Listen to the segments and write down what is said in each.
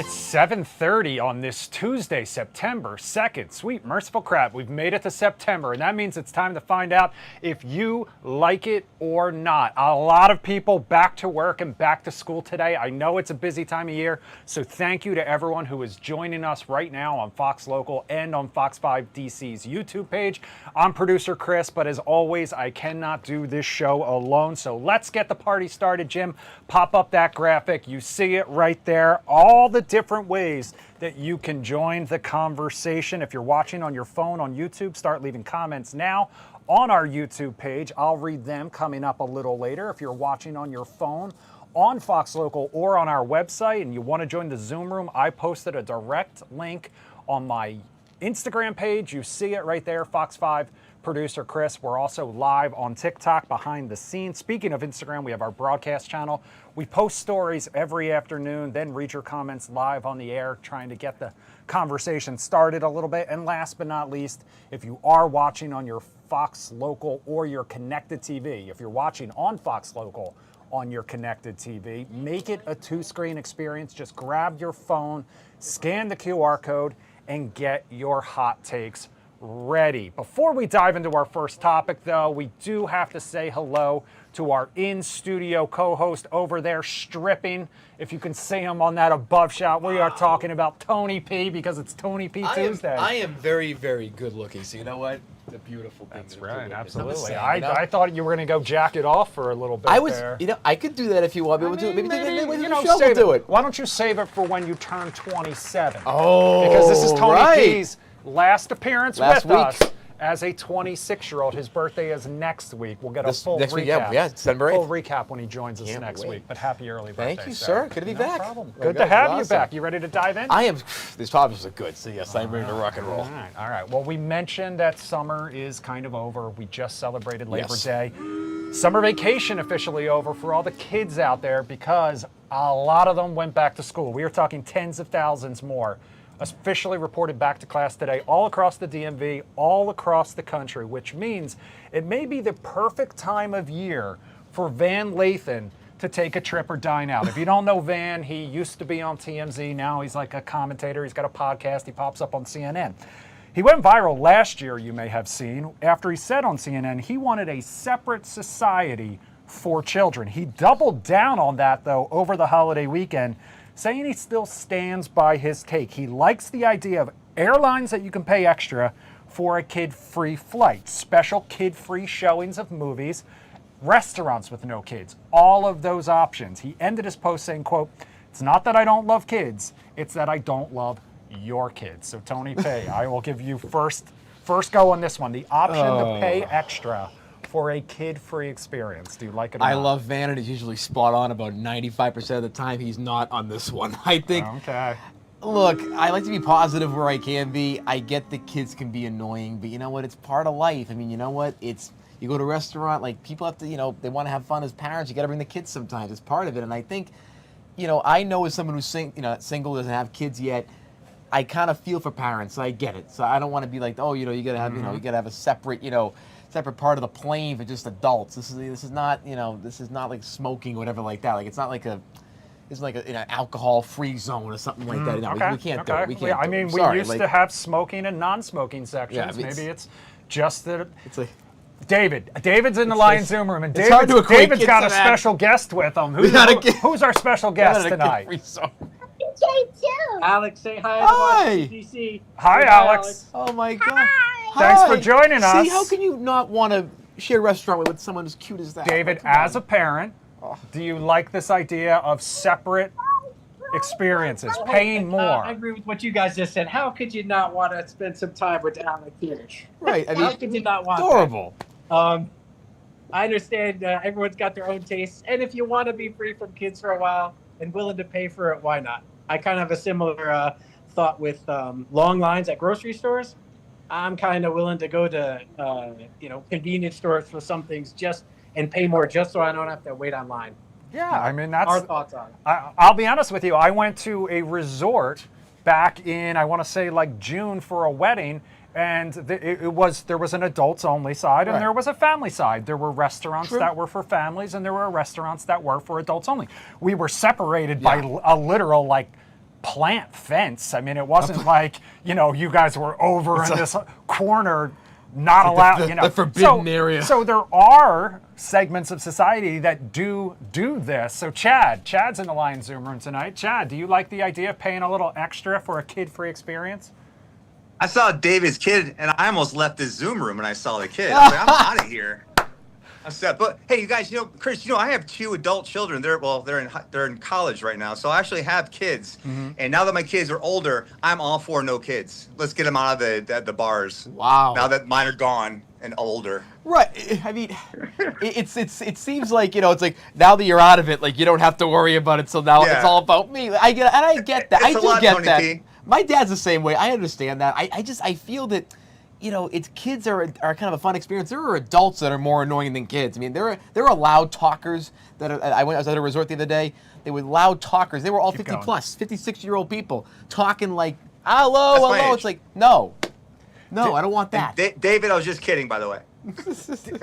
It's 7:30 on this Tuesday, September 2nd. Sweet, merciful crap, we've made it to September, and that means it's time to find out if you like it or not. A lot of people back to work and back to school today. I know it's a busy time of year, so thank you to everyone who is joining us right now on Fox Local and on Fox 5 DC's YouTube page. I'm producer Chris, but as always, I cannot do this show alone, so let's get the party started. Jim, pop up that graphic. You see it right there. All the different ways that you can join the conversation. If you're watching on your phone on YouTube, start leaving comments now on our YouTube page. I'll read them coming up a little later. If you're watching on your phone on Fox Local or on our website and you want to join the Zoom room, I posted a direct link on my Instagram page. You see it right there, Fox 5 producer Chris. We're also live on TikTok behind the scenes. Speaking of Instagram, we have our broadcast channel. We post stories every afternoon, then read your comments live on the air, trying to get the conversation started a little bit. And last but not least, if you are watching on your Fox Local or your connected TV, if you're watching on Fox Local on your connected TV, make it a two-screen experience. Just grab your phone, scan the QR code, and get your hot takes ready. Before we dive into our first topic, though, we do have to say hello to our in-studio co-host over there stripping. If you can see him on that above shot, we are talking about Tony P, because it's Tony P Tuesday. I am very, very good looking, so you know what? It's a beautiful thing. That's right, absolutely. Saying, I thought you were going to go jack it off for a little bit there. I could do that if you want me to. Maybe save do it. Why don't you save it for when you turn 27? Oh, because this is Tony right. P's last appearance Last with week. us as a 26-year-old. His birthday is next week. We'll get a full next recap. week, yeah, December 8th. Full recap when he joins us next week. But happy early birthday, Thank you, sir. Good to be back. No problem. Very Good to have you Awesome. back. You ready to dive in? I am. These topics are good, so yes, I'm ready to rock and roll. All right. Well, we mentioned that summer is kind of over. We just celebrated Labor Day. Summer vacation officially over for all the kids out there, because a lot of them went back to school. We are talking tens of thousands more officially reported back to class today, all across the DMV, all across the country, which means it may be the perfect time of year for Van Lathan to take a trip or dine out. If you don't know Van, he used to be on TMZ. Now he's like a commentator. He's got a podcast. He pops up on CNN. He went viral last year, you may have seen, after he said on CNN he wanted a separate society for children. He doubled down on that, though, over the holiday weekend, saying he still stands by his take. He likes the idea of airlines that you can pay extra for a kid-free flight, special kid-free showings of movies, restaurants with no kids, all of those options. He ended his post saying, quote, "It's not that I don't love kids, it's that I don't love your kids." So Tony P, I will give you first go on this one. The option to pay extra for a kid-free experience. Do you like it or not? I love Van, and he's usually spot on about 95% of the time. He's not on this one. I think. Okay. Look, I like to be positive where I can be. I get the kids can be annoying, but you know what? It's part of life. I mean, you know what? It's you go to a restaurant, like people have to, they want to have fun as parents. You got to bring the kids sometimes. It's part of it, and I think, I know as someone who's single, doesn't have kids yet. I kind of feel for parents. So I get it. So I don't want to be like, oh, you got to have, you got to have a separate, separate part of the plane for just adults. This is not like smoking or whatever like that. Like it's like an alcohol-free zone or something like that. No, we can't do it. We can't. I mean, we used to have smoking and non-smoking sections. Yeah, maybe it's just that. It's like David's in the Lion Zoom room, and David's got a special guest with him. Who's our special guest tonight? Alex, say hi. Hi. To WTTG. Hi, Alex. Oh my God. Thanks for joining us. See, how can you not want to share a restaurant with someone as cute as that? David, as a parent, do you like this idea of separate experiences, paying more? I agree with what you guys just said. How could you not want to spend some time with Alex here? Right. I mean, how could you not want adorable. That? I understand everyone's got their own tastes, and if you want to be free from kids for a while and willing to pay for it, why not? I kind of have a similar thought with long lines at grocery stores. I'm kind of willing to go to convenience stores for some things and pay more just so I don't have to wait online. Yeah, I mean, that's our thoughts on it. I'll be honest with you. I went to a resort back in, I want to say, like June for a wedding, and there was an adults only side and there was a family side. There were restaurants that were for families and there were restaurants that were for adults only. We were separated by a literal plant fence. I mean, it wasn't like, you guys were over in this corner, not allowed, the forbidden area. So there are segments of society that do this. So Chad's in the Lion Zoom room tonight. Chad, do you like the idea of paying a little extra for a kid-free experience? I saw David's kid, and I almost left his Zoom room when I saw the kid. I was like, I'm out of here. I said, but hey, you guys, Chris, I have 2 adult children. They're in college right now, so I actually have kids. Mm-hmm. And now that my kids are older, I'm all for no kids. Let's get them out of the bars. Wow. Now that mine are gone and older. Right. I mean, it seems like, it's like now that you're out of it, like you don't have to worry about it. So now it's all about me. I get that. I do get that. P. My dad's the same way. I understand that. I feel that, it's kids are kind of a fun experience. There are adults that are more annoying than kids. I mean, there are loud talkers that I was at a resort the other day. They were loud talkers. They were all 50 plus, 56-year-old people talking like, hello. It's like, no, I don't want that. David, I was just kidding, by the way.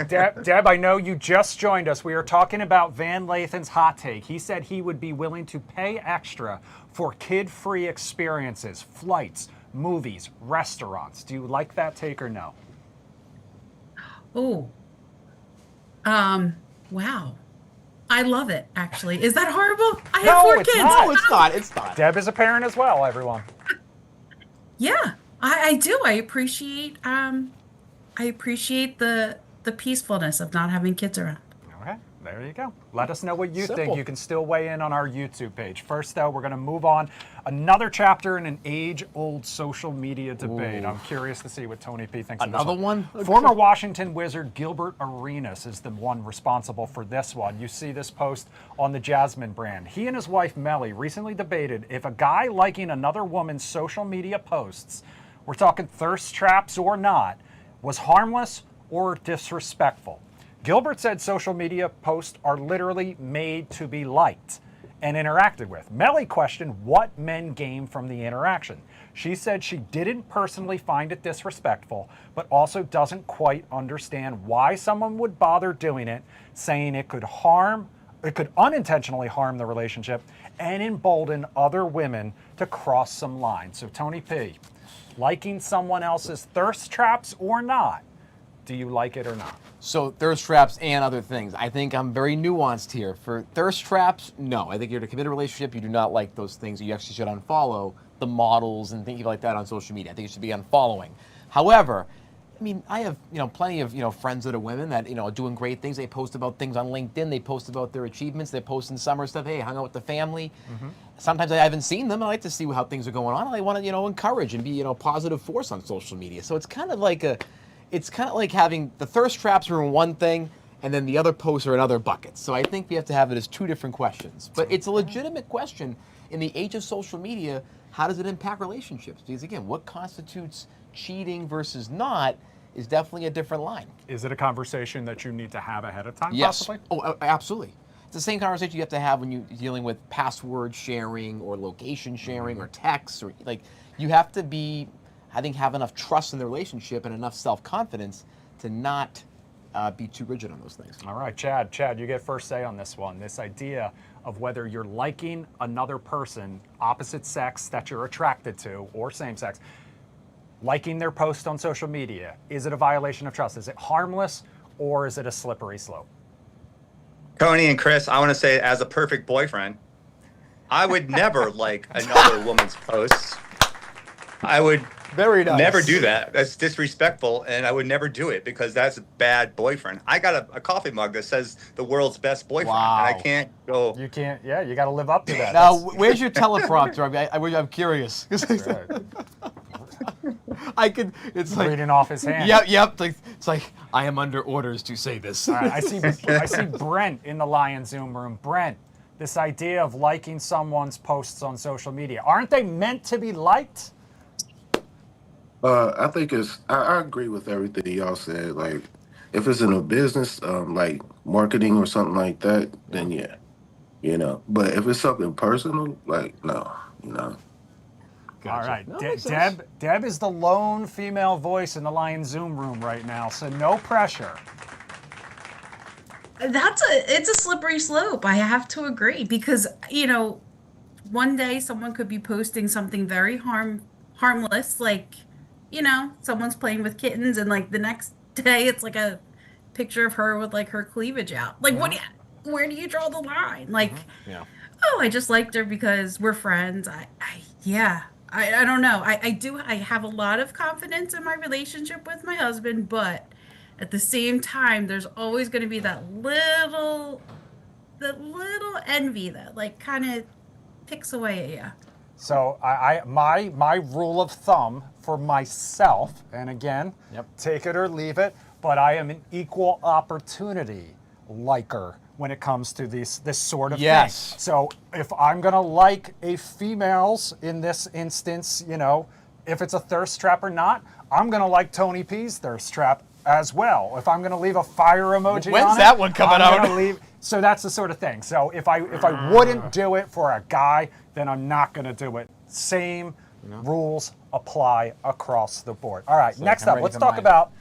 Deb, I know you just joined us. We are talking about Van Lathan's hot take. He said he would be willing to pay extra for kid-free experiences, flights, movies, restaurants. Do you like that take or no? Oh, wow. I love it, actually. Is that horrible? I have 4 kids. No, it's not. It's not. Deb is a parent as well, everyone. Yeah, I do. I appreciate the peacefulness of not having kids around. Okay, there you go. Let us know what you Simple. think. You can still weigh in on our YouTube page. First, though, we're going to move on. Another chapter in an age-old social media debate. Ooh. I'm curious to see what Tony P thinks of this Another one? Former Washington Wizard Gilbert Arenas is the one responsible for this one. You see this post on the Jasmine brand. He and his wife, Melly, recently debated if a guy liking another woman's social media posts, we're talking thirst traps or not, was harmless or disrespectful. Gilbert said social media posts are literally made to be liked and interacted with. Melly questioned what men gain from the interaction. She said she didn't personally find it disrespectful, but also doesn't quite understand why someone would bother doing it, saying it could unintentionally harm the relationship and embolden other women to cross some lines. So Tony P, liking someone else's thirst traps or not, do you like it or not? So thirst traps and other things. I think I'm very nuanced here. For thirst traps, no. I think you're in a committed relationship. You do not like those things. You actually should unfollow the models and things like that on social media. I think you should be unfollowing. However, I mean, I have plenty of friends that are women that are doing great things. They post about things on LinkedIn. They post about their achievements. They post in summer stuff. Hey, hung out with the family. Mm-hmm. Sometimes I haven't seen them. I like to see how things are going on. I want to encourage and be a positive force on social media. So it's kind of like having the thirst traps are in one thing, and then the other posts are in other buckets. So I think we have to have it as 2 different questions. But it's a legitimate question in the age of social media. How does it impact relationships? Because again, what constitutes cheating versus not is definitely a different line. Is it a conversation that you need to have ahead of time, Yes. possibly? Oh, absolutely. It's the same conversation you have to have when you're dealing with password sharing or location sharing or texts, or you have to be, I think, have enough trust in the relationship and enough self-confidence to not be too rigid on those things. All right, Chad, you get first say on this one. This idea of whether you're liking another person, opposite sex that you're attracted to, or same sex, liking their post on social media, is it a violation of trust? Is it harmless, or is it a slippery slope? Tony and Chris, I want to say, as a perfect boyfriend, I would never like another woman's posts. I would Very nice. never do that. That's disrespectful, and I would never do it because that's a bad boyfriend. I got a coffee mug that says the world's best boyfriend, Wow. and I can't go. You can't, you got to live up to that. Now, where's your teleprompter? I'm curious. That's right. It's like, Reading off his hand. yep. It's like, I am under orders to say this. All right, I see Brent in the Lion Zoom room. Brent, this idea of liking someone's posts on social media, aren't they meant to be liked? I think I agree with everything y'all said. Like, if it's in a business, like marketing or something like that, then yeah, But if it's something personal, like, no. All right, No, makes sense. Deb is the lone female voice in the Lion Zoom room right now, so no pressure. It's a slippery slope. I have to agree because, one day someone could be posting something very harmless, like, someone's playing with kittens, and like the next day it's like a picture of her with like her cleavage out. Like, where do you draw the line? Like, Yeah. oh, I just liked her because we're friends. Yeah. I don't know. I have a lot of confidence in my relationship with my husband, but at the same time, there's always going to be that little envy that like kind of picks away at you. So my rule of thumb for myself, and again, take it or leave it, but I am an equal opportunity liker when it comes to this sort of thing. So if I'm gonna like a female's in this instance, if it's a thirst trap or not, I'm gonna like Tony P's thirst trap as well. If I'm gonna leave a fire emoji When's on that it, one coming I'm out? gonna leave. So that's the sort of thing. So if I wouldn't do it for a guy, then I'm not gonna do it. Same rules apply across the board. All right, So next I'm up, ready let's for talk mine. about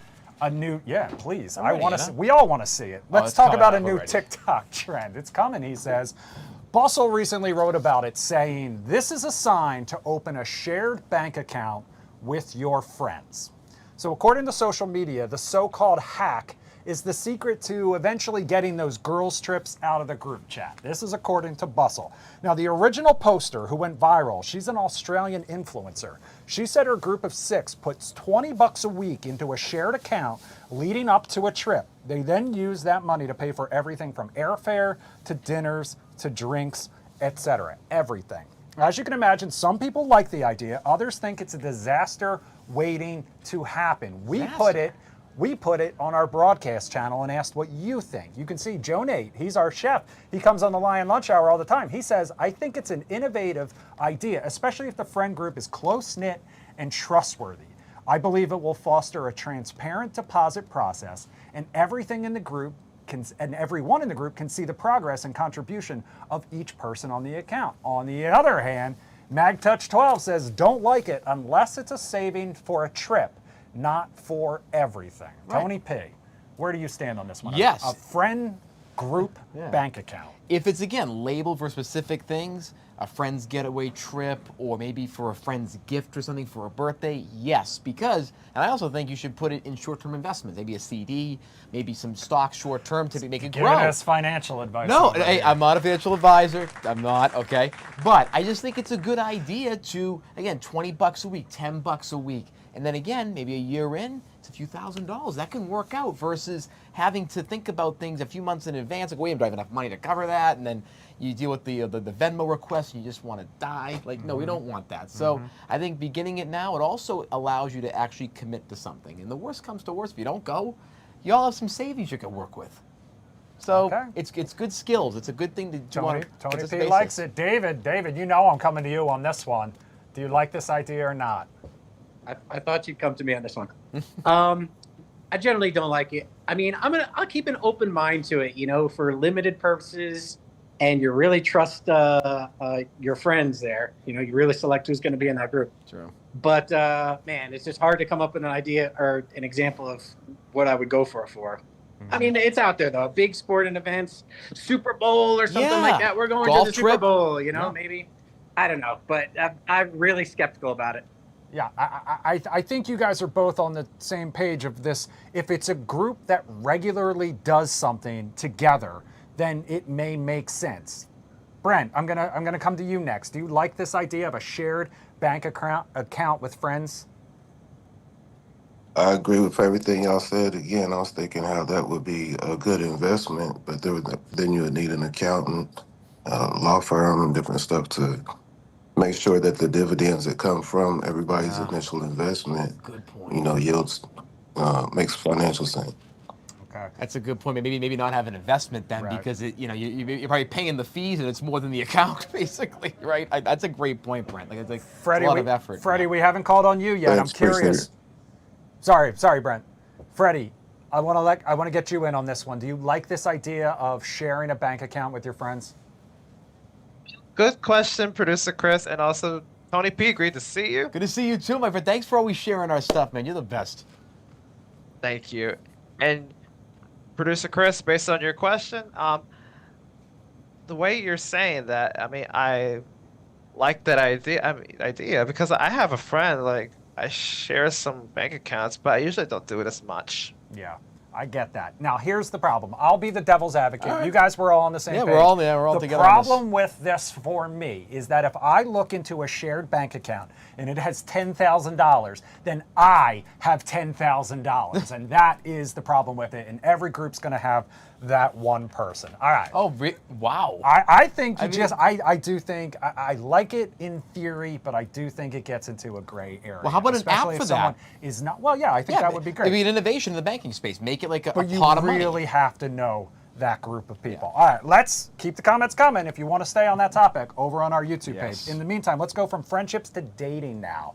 a new, please. I'm I ready, want to. Anna. We all want to see it. Let's it's talk coming about a up new already. TikTok trend. It's coming, he says. Bustle recently wrote about it, saying this is a sign to open a shared bank account with your friends. So according to social media, the so-called hack is the secret to eventually getting those girls' trips out of the group chat. This is according to Bustle. Now, the original poster who went viral, she's an Australian influencer. She said her group of 6 puts $20 a week into a shared account leading up to a trip. They then use that money to pay for everything from airfare to dinners to drinks, etc. Everything. As you can imagine, some people like the idea. Others think it's a disaster waiting to happen. We put it on our broadcast channel and asked what you think. You can see Joe Nate, he's our chef. He comes on the Lion Lunch Hour all the time. He says, I think it's an innovative idea, especially if the friend group is close-knit and trustworthy. I believe it will foster a transparent deposit process, and everything in the group and everyone in the group can see the progress and contribution of each person on the account. On the other hand, MagTouch12 says, don't like it unless it's a saving for a trip, not for everything. Right. Tony P, where do you stand on this one? Yes. A friend group bank account. If it's, again, labeled for specific things, a friend's getaway trip, or maybe for a friend's gift or something for a birthday, yes. Because, and I also think you should put it in short-term investments, maybe a CD, maybe some stocks short-term to make it grow. Giving us financial advice. No, over hey, here. I'm not a financial advisor. I'm not, okay? But I just think it's a good idea to, again, $20 a week, $10 a week. And then again, maybe a year in, it's a few $1,000s. That can work out versus having to think about things a few months in advance. Like, wait, do I have enough money to cover that? And then you deal with the Venmo request and you just want to die. Like, no, we don't want that. So I think beginning it now, it also allows you to actually commit to something. And the worst comes to worst, if you don't go, you all have some savings you can work with. So it's good skills. It's a good thing to do. Tony P likes it. David, you know I'm coming to you on this one. Do you like this idea or not? I thought you'd come to me on this one. I generally don't like it. I mean, I'll keep an open mind to it, for limited purposes, and you really trust your friends there. You really select who's going to be in that group. True. But man, it's just hard to come up with an idea or an example of what I would go for. I mean, it's out there though. Big sporting events, Super Bowl or something like that. We're going Golf to the Super trip. Bowl. Maybe. I don't know, but I'm really skeptical about it. Yeah, I think you guys are both on the same page of this. If it's a group that regularly does something together, then it may make sense. Brent, I'm gonna come to you next. Do you like this idea of a shared bank account with friends? I agree with everything y'all said. Again, I was thinking how that would be a good investment, but then you would need an accountant, law firm, and different stuff to make sure that the dividends that come from everybody's initial investment, yields, makes financial sense. Okay. That's a good point. Maybe not have an investment then, because you're probably paying the fees and it's more than the account, basically, right? That's a great point, Brent. Like it's Freddie, a lot of effort. Freddie, we haven't called on you yet. Thanks, I'm curious. Sorry, Brent. Freddie, I want to get you in on this one. Do you like this idea of sharing a bank account with your friends? Good question, producer Chris, and also Tony P. Great to see you. Good to see you too, my friend. Thanks for always sharing our stuff, man. You're the best. Thank you. And producer Chris, based on your question, the way you're saying that, I mean, I like that idea because I have a friend, like, I share some bank accounts, but I usually don't do it as much. Yeah, I get that. Now, here's the problem. I'll be the devil's advocate. All right. You guys were all on the same Yeah, page. we're all together The on problem with this for me is that if I look into a shared bank account and it has $10,000, then I have $10,000, and that is the problem with it. And every group's going to have that one person. All right. Oh, wow. I think I mean- I do think, I like it in theory, but I do think it gets into a gray area. Well, how about an app especially for if someone that? is not, well, yeah, I think that would be great. It'd be an innovation in the banking space. Make it like a But you pot of money. really have to know that group of people. All right, let's keep the comments coming if you want to stay on that topic over on our YouTube Yes. page. In the meantime, let's go from friendships to dating now.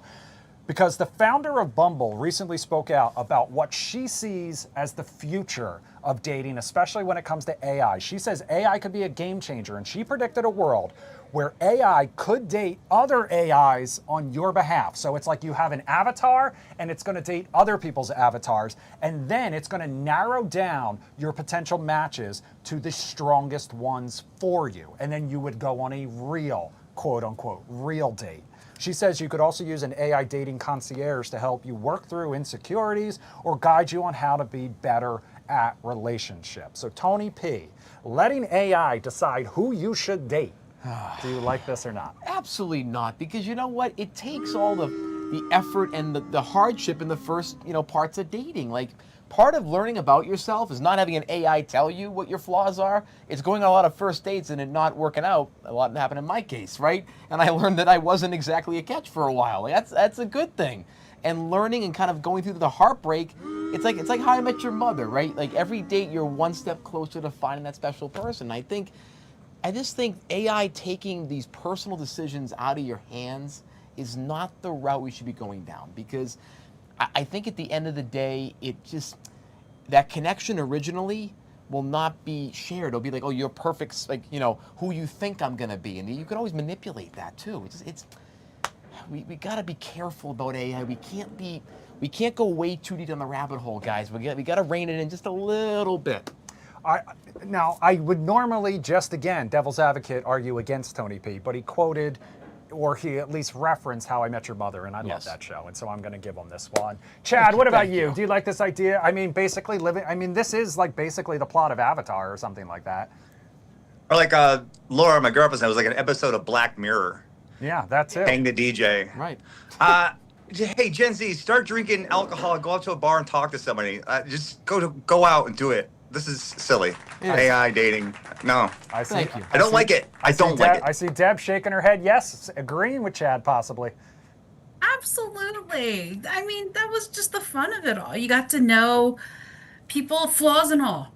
Because the founder of Bumble recently spoke out about what she sees as the future of dating, especially when it comes to AI. She says AI could be a game changer, and she predicted a world where AI could date other AIs on your behalf. So it's like you have an avatar and it's going to date other people's avatars, and then it's going to narrow down your potential matches to the strongest ones for you. And then you would go on a real, quote unquote, real date. She says you could also use an AI dating concierge to help you work through insecurities or guide you on how to be better at relationships. So Tony P, letting AI decide who you should date. Do you like this or not? Absolutely not, because you know what? It takes all the effort and the hardship in the first, parts of dating. Like, part of learning about yourself is not having an AI tell you what your flaws are. It's going on a lot of first dates and it not working out. A lot happened in my case, right? And I learned that I wasn't exactly a catch for a while. Like, that's a good thing. And learning and kind of going through the heartbreak, it's like How I Met Your Mother, right? Like, every date you're one step closer to finding that special person. I just think AI taking these personal decisions out of your hands is not the route we should be going down, because I think at the end of the day, that connection originally will not be shared. It'll be like, oh, you're perfect, like, who you think I'm going to be. And you can always manipulate that too. We got to be careful about AI. We can't go way too deep down the rabbit hole, guys. We got to rein it in just a little bit. Now, I would normally just, again, devil's advocate, argue against Tony P, but he quoted, or he at least referenced How I Met Your Mother, and I love that show, and so I'm going to give him this one. Chad, what about you? Do you like this idea? I mean, this is like basically the plot of Avatar or something like that. Or like Laura, my girlfriend said, it was like an episode of Black Mirror. Yeah, that's it. Hang the DJ. Right. Hey, Gen Z, start drinking alcohol, go out to a bar and talk to somebody. Just go out and do it. This is silly. Yes. AI dating. No. Thank you. I don't like it. I don't like it. I see Deb shaking her head, yes, agreeing with Chad possibly. Absolutely. I mean, that was just the fun of it all. You got to know people, flaws and all.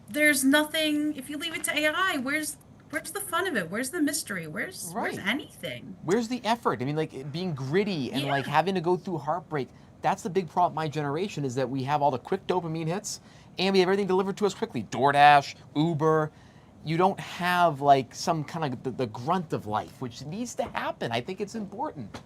There's nothing. If you leave it to AI, where's the fun of it? Where's the mystery? Where's anything? Where's the effort? I mean, like, being gritty and like having to go through heartbreak. That's the big problem with my generation, is that we have all the quick dopamine hits and we have everything delivered to us quickly. DoorDash, Uber. You don't have like some kind of the grunt of life, which needs to happen. I think it's important.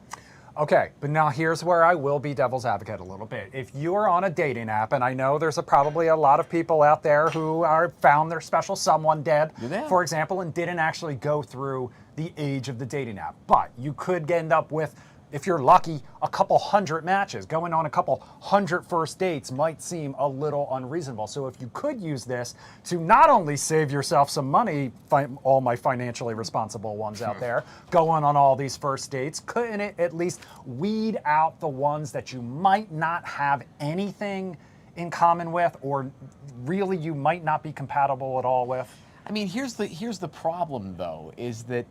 Okay, but now here's where I will be devil's advocate a little bit. If you are on a dating app, and I know there's probably a lot of people out there who found their special someone dead, for example, and didn't actually go through the age of the dating app. But you could end up with, if you're lucky, a couple hundred matches. Going on a couple hundred first dates might seem a little unreasonable. So if you could use this to not only save yourself some money, all my financially responsible ones out there, going on all these first dates, couldn't it at least weed out the ones that you might not have anything in common with, or really you might not be compatible at all with? I mean, here's the problem, though, is that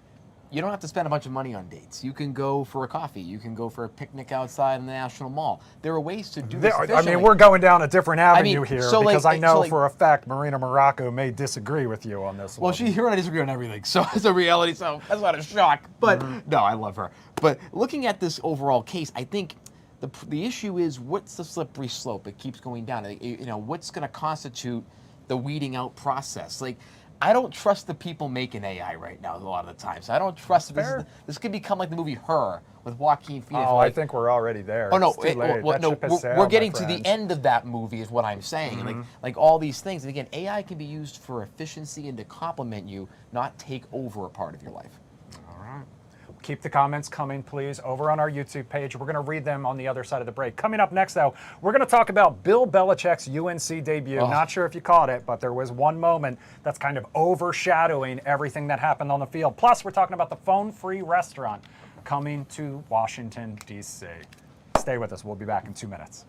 you don't have to spend a bunch of money on dates. You can go for a coffee. You can go for a picnic outside in the National Mall. There are ways to do this efficiently. I mean, we're going down a different avenue here, so because like- I know so like- for a fact Marina Morocco may disagree with you on this Well, one. her and I disagree on everything, so it's a reality. So that's not a shock. But no, I love her. But looking at this overall case, I think the issue is, what's the slippery slope? It keeps going down. What's going to constitute the weeding out process? Like, I don't trust the people making AI right now a lot of the times. I don't trust this could become like the movie Her with Joaquin Phoenix. Oh, I think we're already there. Oh no, It's too late. That ship has sailed, we're my getting to the friends. end of that movie, is what I'm saying. Like all these things. And again, AI can be used for efficiency and to complement you, not take over a part of your life. All right. Keep the comments coming, please, over on our YouTube page. We're going to read them on the other side of the break. Coming up next, though, we're going to talk about Bill Belichick's UNC debut. Not sure if you caught it, but there was one moment that's kind of overshadowing everything that happened on the field. Plus, we're talking about the phone-free restaurant coming to Washington, D.C. Stay with us. We'll be back in 2 minutes.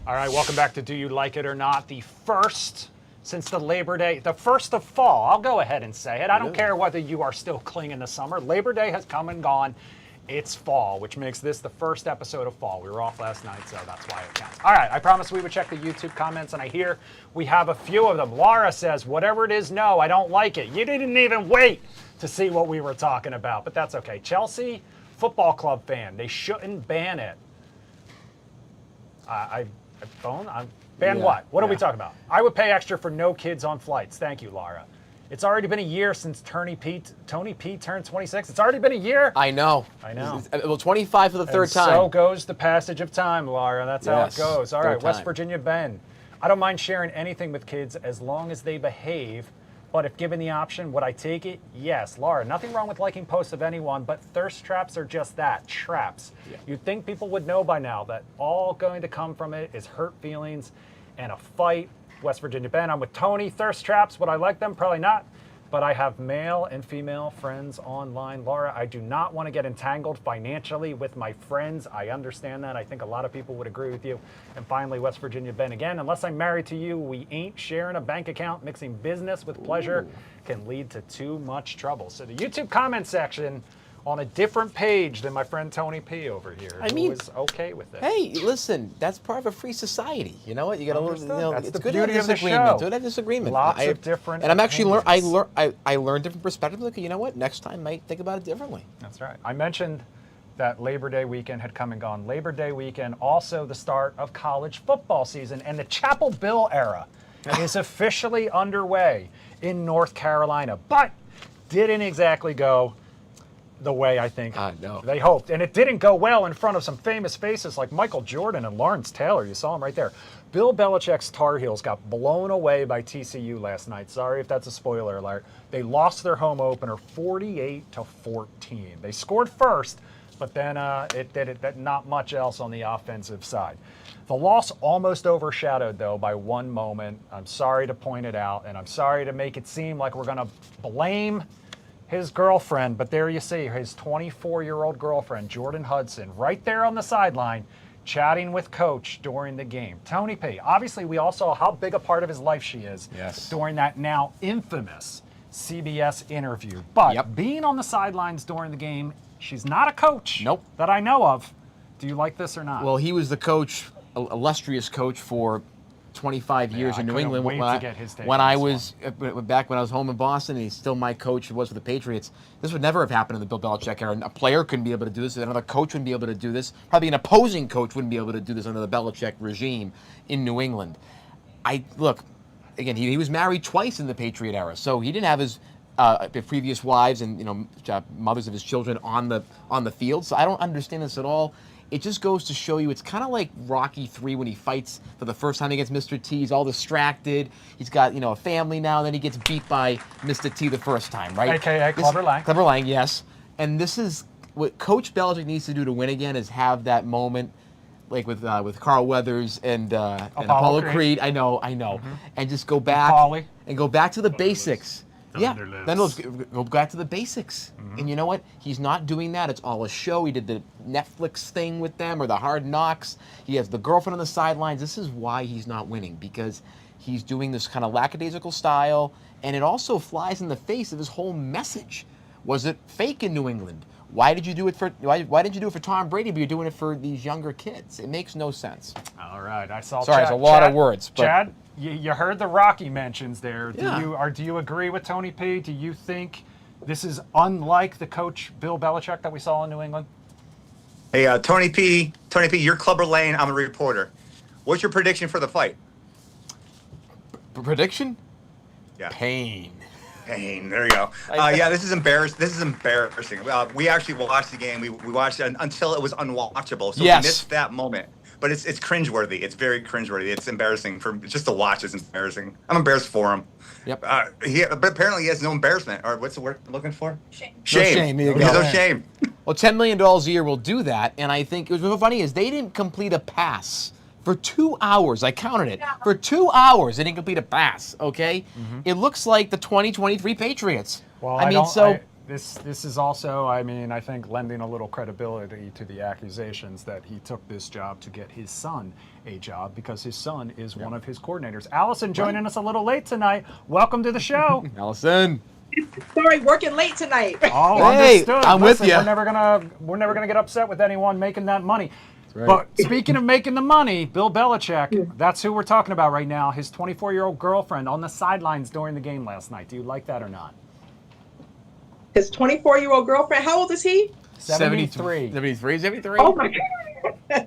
All right, welcome back to Do You Like It or Not? The first since the Labor Day, the first of fall. I'll go ahead and say it. I don't care whether you are still clinging to summer. Labor Day has come and gone. It's fall, which makes this the first episode of fall. We were off last night, so that's why it counts. All right, I promised we would check the YouTube comments, and I hear we have a few of them. Laura says, whatever it is, no, I don't like it. You didn't even wait to see what we were talking about, but that's okay. Chelsea Football Club fan, they shouldn't ban it. Ban what? What are we talking about? I would pay extra for no kids on flights. Thank you, Laura. It's already been a year since Tony P turned 26. It's already been a year. I know. Well, 25 for the third time. So goes the passage of time, Laura. That's how it goes. All right, West Virginia Ben. I don't mind sharing anything with kids as long as they behave. But if given the option, would I take it? Yes. Laura, nothing wrong with liking posts of anyone, but thirst traps are just that, traps. Yeah. You'd think people would know by now that all going to come from it is hurt feelings and a fight. West Virginia Ben, I'm with Tony. Thirst traps, would I like them? Probably not. But I have male and female friends online. Laura, I do not want to get entangled financially with my friends. I understand that. I think a lot of people would agree with you. And finally, West Virginia Ben again, unless I'm married to you, we ain't sharing a bank account. Mixing business with pleasure can lead to too much trouble. So the YouTube comment section on a different page than my friend Tony P over here, who is okay with it. Hey, listen, that's part of a free society. You know what? You got to learn. That's it's the good to have beauty of the disagreement. show. Good to have disagreement. Lots of different. And I'm actually opinions. I learned different perspectives. Like, you know what? Next time, I might think about it differently. That's right. I mentioned that Labor Day weekend had come and gone. Labor Day weekend, also the start of college football season, and the Chapel Bill era is officially underway in North Carolina, but didn't exactly go the way I think they hoped. And it didn't go well in front of some famous faces like Michael Jordan and Lawrence Taylor. You saw him right there. Bill Belichick's Tar Heels got blown away by TCU last night. Sorry if that's a spoiler alert. They lost their home opener 48-14. They scored first, but then not much else on the offensive side. The loss almost overshadowed, though, by one moment. I'm sorry to point it out, and I'm sorry to make it seem like we're going to blame his girlfriend, but there you see his 24-year-old girlfriend, Jordan Hudson, right there on the sideline, chatting with Coach during the game. Tony P. Obviously, we all saw how big a part of his life she is during that now infamous CBS interview. But Yep. being on the sidelines during the game, she's not a coach Nope. that I know of. Do you like this or not? Well, he was the coach, illustrious coach for 25 years I in New couldn't England. wait when to I, get his take when on I this was back when I was home in Boston, and he's still my coach. He was for the Patriots. This would never have happened in the Bill Belichick era. A player couldn't be able to do this. Another coach wouldn't be able to do this. Probably an opposing coach wouldn't be able to do this under the Belichick regime in New England. Look, again, he was married twice in the Patriot era, so he didn't have his previous wives and mothers of his children on the field. So I don't understand this at all. It just goes to show you, it's kind of like Rocky 3 when he fights for the first time against Mr. T. He's all distracted. He's got, a family now, and then he gets beat by Mr. T the first time, right? AKA Clubber Lang. Clubber Lang, yes. And this is what Coach Belichick needs to do to win again, is have that moment like with Carl Weathers and Apollo Creed. I know. And just go back Paulie. and go back to the basics. Yeah, Thunderlips. then let's go back to the basics. And you know what? He's not doing that. It's all a show. He did the Netflix thing with them, or the Hard Knocks. He has the girlfriend on the sidelines. This is why he's not winning, because he's doing this kind of lackadaisical style, and it also flies in the face of his whole message. Was it fake in New England? Why did you do it for? Why didn't you do it for Tom Brady, but you're doing it for these younger kids? It makes no sense. All right, I saw. Sorry, it's a lot of words. But Chad, you heard the Rocky mentions there. Yeah. Do you agree with Tony P? Do you think this is unlike the coach Bill Belichick that we saw in New England? Hey, Tony P, you're Clubber Lane. I'm a reporter. What's your prediction for the fight? prediction? Yeah. Pain. There you go. Yeah, this is embarrassing. We actually watched the game. We watched it until it was unwatchable. So Yes. we missed that moment. But it's cringeworthy. It's very cringeworthy. It's embarrassing just to watch. It's embarrassing. I'm embarrassed for him. Yep. But apparently he has no embarrassment. Or what's the word I'm looking for? Shame. No shame. There you He has go. no shame. Well, $10 million a year will do that, and I think what's funny is they didn't complete a pass for 2 hours. I counted it. For 2 hours, they didn't complete a pass, okay? It looks like the 2023 Patriots. Well, this is also, I think, lending a little credibility to the accusations that he took this job to get his son a job, because his son is one of his coordinators. Allison joining us a little late tonight. Welcome to the show. Allison. Sorry, working late tonight. Oh, Hey, understood. I'm with ya. We're never gonna get upset with anyone making that money. right. But speaking of making the money, Bill Belichick, that's who we're talking about right now. His 24-year-old girlfriend on the sidelines during the game last night. Do you like that or not? His 24-year-old girlfriend. How old is he? 73. 73. Oh my God.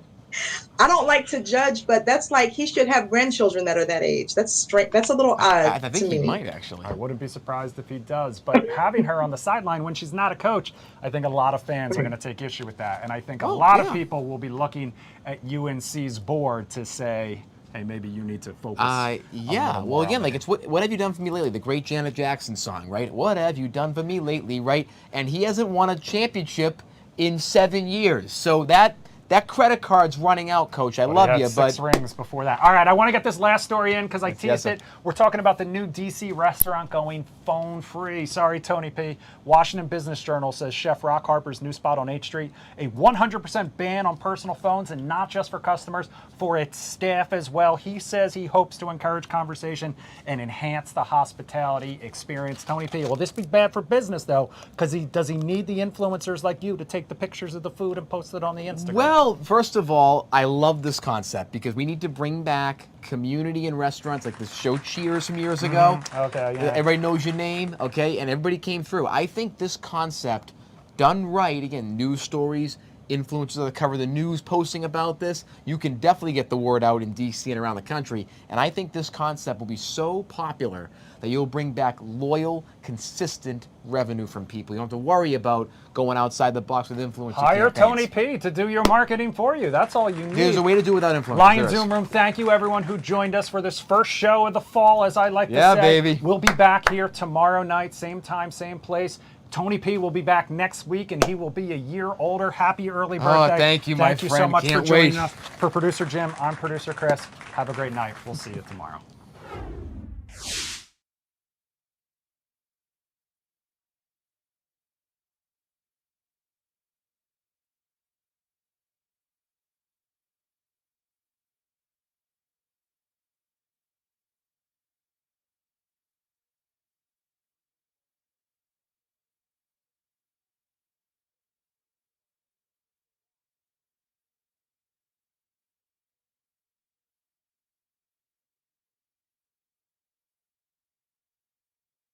I don't like to judge, but that's like he should have grandchildren that are that age. That's strange. That's a little odd I to think me. he might, actually. I wouldn't be surprised if he does. But having her on the sideline when she's not a coach, I think a lot of fans are going to take issue with that. And I think a lot of people will be looking at UNC's board to say, hey, maybe you need to focus. Yeah. Well, again, like it's what have you done for me lately? The great Janet Jackson song, right? What have you done for me lately, right? And he hasn't won a championship in 7 years. So that credit card's running out, Coach. I love you, but 6 rings before that. All right, I want to get this last story in because I teased yes, it. We're talking about the new DC restaurant going phone free. Sorry, Tony P. Washington Business Journal says Chef Rock Harper's new spot on H Street, a 100% ban on personal phones, and not just for customers, for its staff as well. He says he hopes to encourage conversation and enhance the hospitality experience. Tony P. Will this be bad for business though? Because does he need the influencers like you to take the pictures of the food and post it on the Instagram? Well, first of all, I love this concept because we need to bring back community in restaurants like the show Cheers from years ago. Okay, yeah. Everybody knows your name, okay? And everybody came through. I think this concept, done right, again, news stories, influencers that cover the news posting about this, you can definitely get the word out in DC and around the country. And I think this concept will be so popular that you'll bring back loyal, consistent revenue from people. You don't have to worry about going outside the box with influencer Hire campaigns. Tony P to do your marketing for you. That's all you need. There's a way to do it without influencers. Lion There is. Zoom Room, thank you everyone who joined us for this first show of the fall, as I like to Yeah, say. baby. We'll be back here tomorrow night, same time, same place. Tony P will be back next week, and he will be a year older. Happy early birthday. Thank you, my Thank you so friend. much for Can't joining wait. us. For producer Jim, I'm producer Chris. Have a great night. We'll see you tomorrow.